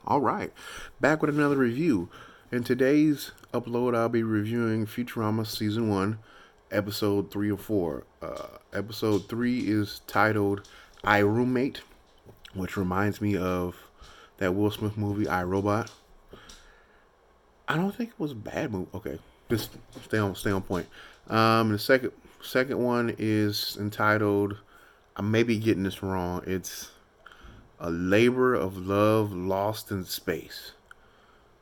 All right, back with another review. In today's upload, I'll be reviewing Futurama Season 1, Episode 3 or 4. Episode 3 is titled I Roommate, which reminds me of that Will Smith movie, I Robot. I don't think it was a bad movie. Okay, just stay on point. The second one is entitled, I may be getting this wrong, it's A Labor of Love Lost in Space.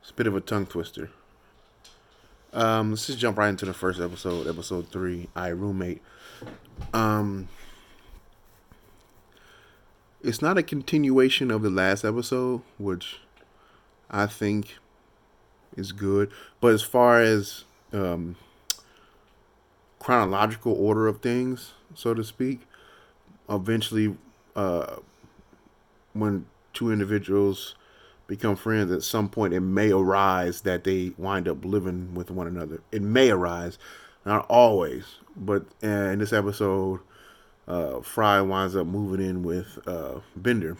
It's a bit of a tongue twister. Let's just jump right into the first episode, episode 3, I Roommate. Um, it's not a continuation of the last episode, which I think is good. But as far as um, chronological order of things, so to speak, eventually, uh, when two individuals become friends, at some point it may arise that they wind up living with one another. It may arise, not always, but in this episode, Fry winds up moving in with Bender.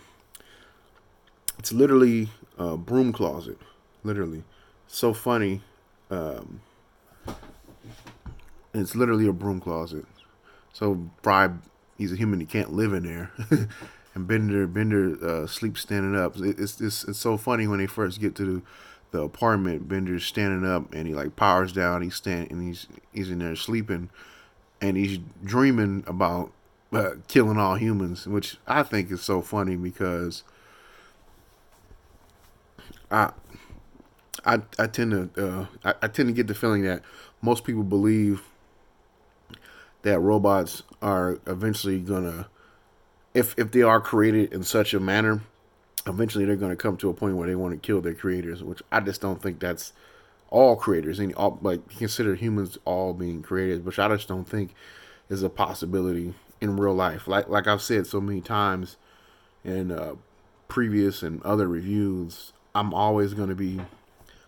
It's literally a broom closet, literally. So funny. Um, it's literally a broom closet. So Fry, he's a human. He can't live in there. And Bender sleeps standing up. It's so funny when they first get to the apartment. Bender's standing up and he like powers down. He's in there sleeping, and he's dreaming about killing all humans, which I think is so funny because I I tend to I tend to get the feeling that most people believe that robots are eventually gonna, if they are created in such a manner, eventually they're gonna come to a point where they want to kill their creators, which I just don't think that's all creators and all, like, consider humans all being created, which I just don't think is a possibility in real life. Like I've said so many times in previous and other reviews, I'm always going to be,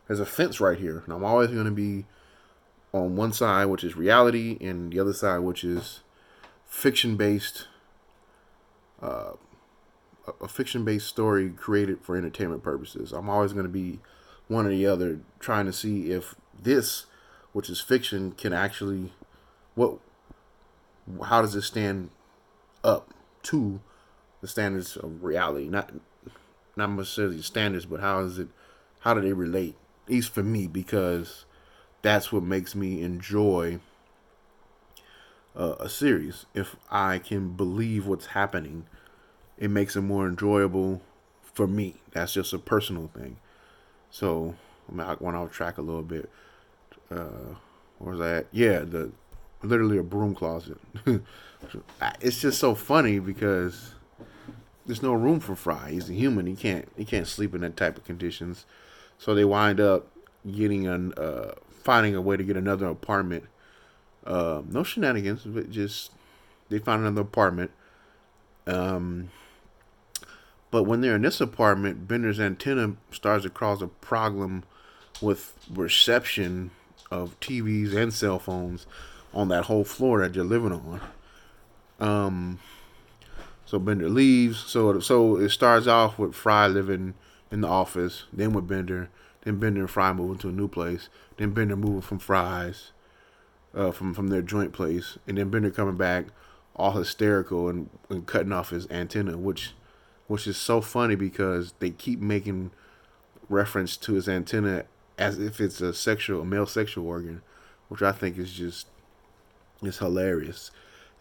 there's a fence right here, and I'm always going to be on one side, which is reality, and the other side, which is fiction based, uh, a fiction based story created for entertainment purposes. I'm always going to be one or the other, trying to see if this, which is fiction, can actually, what, how does it stand up to the standards of reality? Not necessarily the standards, but how is it? How do they relate? At least for me, because that's what makes me enjoy a series. If I can believe what's happening, it makes it more enjoyable for me. That's just a personal thing. So I went off track a little bit. Where was that? Yeah, the literally a broom closet. It's just so funny because there's no room for Fry. He's a human. He can't sleep in that type of conditions. So they wind up getting finding a way to get another apartment. No shenanigans, but just they find another apartment. Um, but when they're in this apartment, Bender's antenna starts to cause a problem with reception of TVs and cell phones on that whole floor that you're living on. Um, so Bender leaves. So it starts off with Fry living in the office, then with Bender, then Bender and Fry moving to a new place, then Bender moving from Fry's, from their joint place, and then Bender coming back all hysterical and cutting off his antenna, which is so funny because they keep making reference to his antenna as if it's a male sexual organ, which I think is hilarious.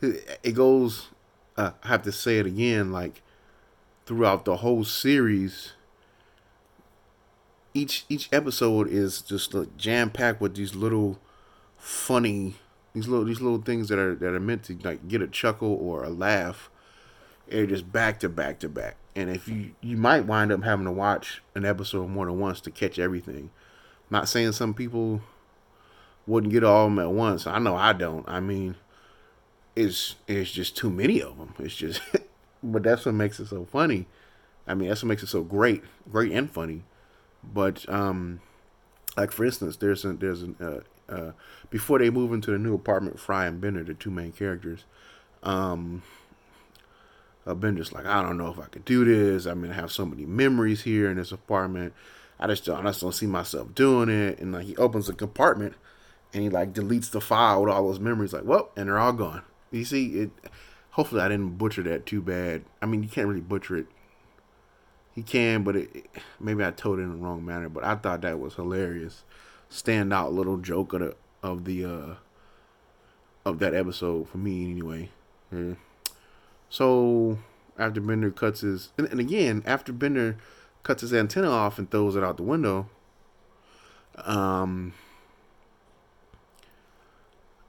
It goes. I have to say it again. Like, throughout the whole series, each episode is just like jam packed with these little funny, these little things that are meant to like get a chuckle or a laugh. They're just back to back to back. And if you might wind up having to watch an episode more than once to catch everything. Not saying some people wouldn't get all of them at once. I know I don't. I mean, it's just too many of them. It's just, but that's what makes it so funny. I mean, that's what makes it so great and funny. But like for instance, there's an before they move into the new apartment, Fry and Bender, the two main characters. Um, Bender's like, I don't know if I could do this. I mean, I have so many memories here in this apartment. I just don't see myself doing it. And like he opens a compartment and he like deletes the file with all those memories. Like, well, and they're all gone. You see it. Hopefully, I didn't butcher that too bad. I mean, you can't really butcher it. He can, but maybe I told it in the wrong manner. But I thought that was hilarious, standout little joke of that episode for me anyway. Yeah. So after Bender cuts his and again after Bender cuts his antenna off and throws it out the window, um,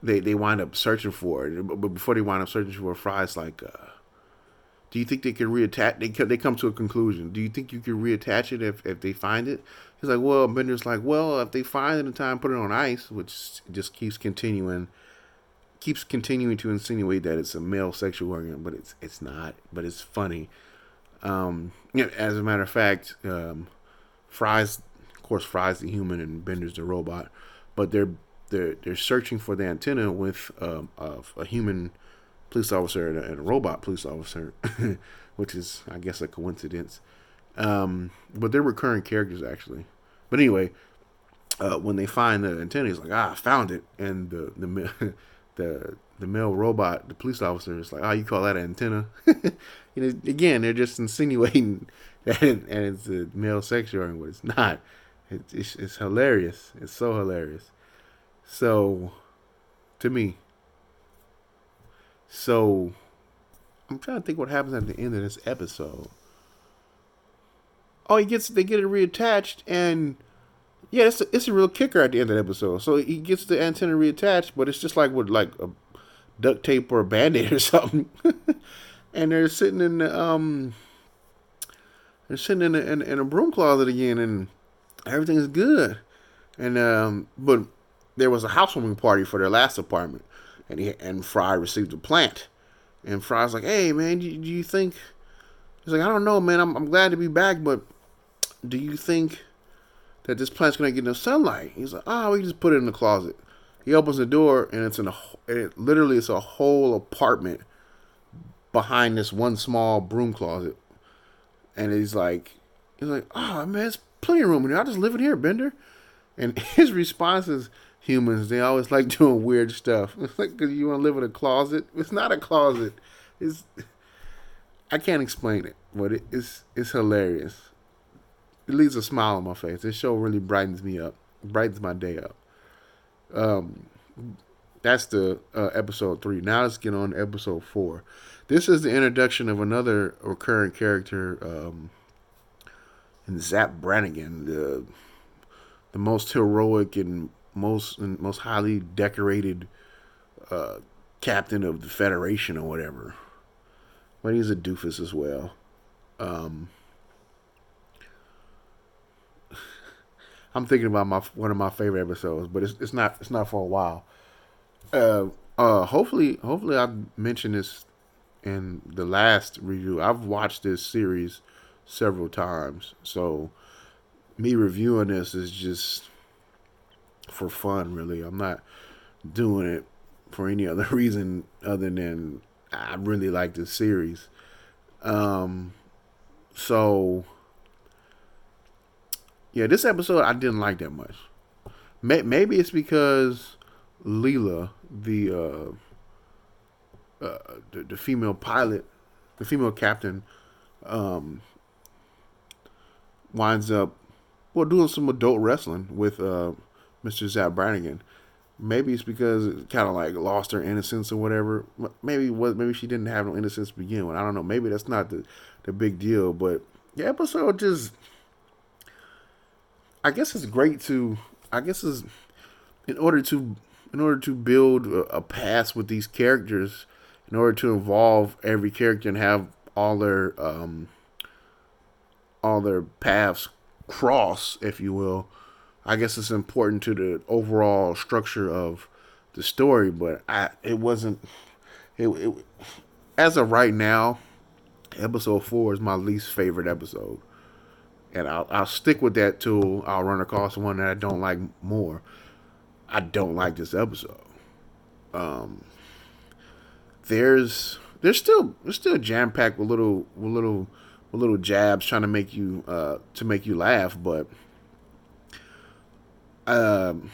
they wind up searching for it. But before they wind up searching for it, Fry's like, "Do you think they could reattach?" They come to a conclusion. Do you think you could reattach it if they find it? He's like, "Well," Bender's like, "Well, if they find it in time, put it on ice," which just keeps continuing to insinuate that it's a male sexual organ, but it's not. But it's funny. As a matter of fact, Fry's, of course, Fry's the human and Bender's the robot, but they're searching for the antenna with a human police officer and a robot police officer, which is, I guess, a coincidence. But they're recurring characters actually. But anyway, when they find the antenna, he's like, I found it, and the male robot, the police officer, is like, you call that an antenna? Again, they're just insinuating that and it's a male sex organ, but it's not. It's hilarious. It's so hilarious. So, to me, so I'm trying to think what happens at the end of this episode. Oh, they get it reattached, and yeah, it's a real kicker at the end of the episode. So he gets the antenna reattached, but it's just like with like a duct tape or a band-aid or something. And they're sitting in a broom closet again, and everything's good. And but there was a housewarming party for their last apartment, and Fry received a plant, and Fry's like, "Hey man, do you think?" He's like, "I don't know, man. I'm glad to be back, but do you think that this plant's gonna get no sunlight?" He's like, we can just put it in the closet. He opens the door, and it's a whole apartment behind this one small broom closet. And he's like, oh man, it's plenty of room in here. I'll just live in here, Bender. And his response is, humans, they always like doing weird stuff. It's like, cause you want to live in a closet. It's not a closet. I can't explain it, but it's hilarious. It leaves a smile on my face. This show really brightens me up, brightens my day up. Um, that's the episode 3. Now let's get on to episode 4. This is the introduction of another recurring character, in Zap Brannigan, the most heroic and most highly decorated captain of the Federation or whatever. But he's a doofus as well. Um, I'm thinking about one of my favorite episodes, but it's not for a while. Hopefully I mentioned this in the last review. I've watched this series several times, so me reviewing this is just for fun. Really, I'm not doing it for any other reason other than I really like this series. Um, so yeah, this episode I didn't like that much. Maybe it's because Leela, the female pilot, the female captain, um, winds up doing some adult wrestling with Mr. Zap Brannigan. Maybe it's because it kind of like lost her innocence or whatever. Maybe she didn't have no innocence to begin with. I don't know. Maybe that's not the big deal. But the episode just, I guess it's great to, I guess is in order to build a past with these characters, in order to involve every character and have all their paths cross, if you will. I guess it's important to the overall structure of the story, but it wasn't. It as of right now, episode 4 is my least favorite episode, and I'll stick with that till I'll run across one that I don't like more. I don't like this episode. Um, there's they're still jam packed with little jabs trying to make you laugh. But um,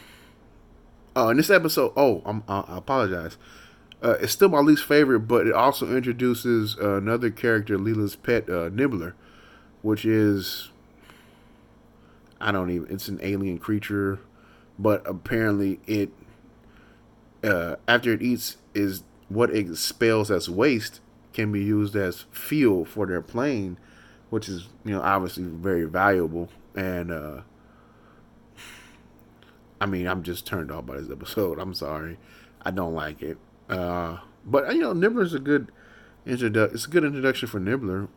oh, in this episode, I apologize. It's still my least favorite, but it also introduces another character, Leela's pet, Nibbler, which is I don't even. It's an alien creature, but apparently it after it eats is what it expels as waste can be used as fuel for their plane, which is obviously very valuable. And I mean, I'm just turned off by this episode. I'm sorry, I don't like it. But Nibbler's a good It's a good introduction for Nibbler.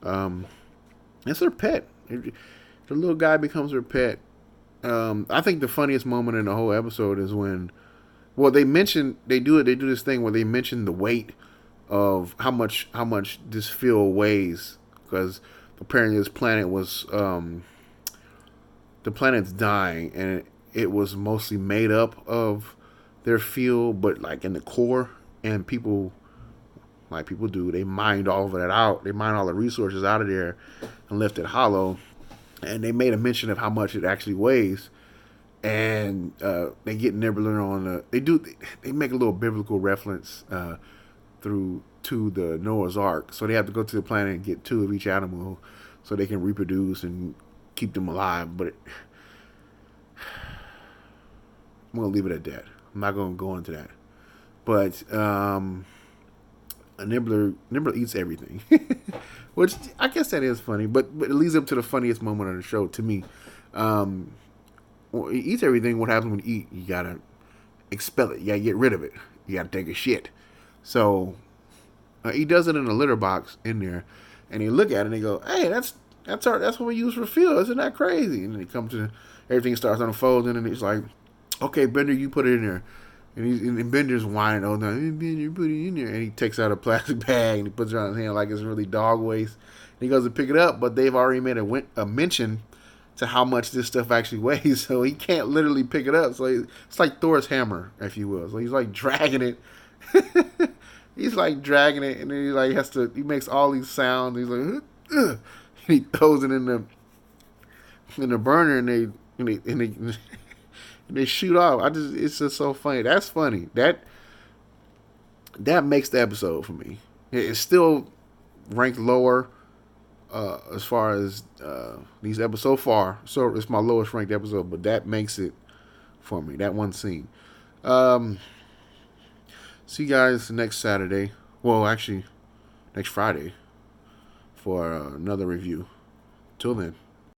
It's her pet. The little guy becomes her pet. I think the funniest moment in the whole episode is when, well, they do this thing where they mention the weight of how much this field weighs because apparently this planet was the planet's dying and it was mostly made up of their field, but like in the core, and people like people do, they mined all of that out. They mined all the resources out of there and left it hollow. And they made a mention of how much it actually weighs, and they get Nibbler on they make a little biblical reference through to the Noah's Ark, so they have to go to the planet and get two of each animal so they can reproduce and keep them alive. But I'm gonna leave it at that. I'm not gonna go into that. But a Nibbler eats everything, which I guess that is funny. But it leads up to the funniest moment of the show to me. Well, he eats everything. What happens when you eat? You gotta expel it. You gotta get rid of it. You gotta take a shit. So he does it in a litter box in there, and they look at it and they go, "Hey, that's what we use for fuel. Isn't that crazy?" And then they come to everything starts unfolding, and he's like, "Okay, Bender, you put it in there." And Bender's whining, "Oh no, Bender, put it in there." And he takes out a plastic bag and he puts it on his hand like it's really dog waste. And he goes to pick it up, but they've already made a mention to how much this stuff actually weighs, so he can't literally pick it up. So it's like Thor's hammer, if you will. So he's like dragging it. He's like dragging it, and then he makes all these sounds. He's like, ugh. And he throws it in the burner, and they shoot off. It's just so funny. That's funny. That makes the episode for me. It's still ranked lower as far as these episodes so far. So it's my lowest ranked episode, but that makes it for me. That one scene. See you guys next Saturday. Well, actually, next Friday for another review. Till then.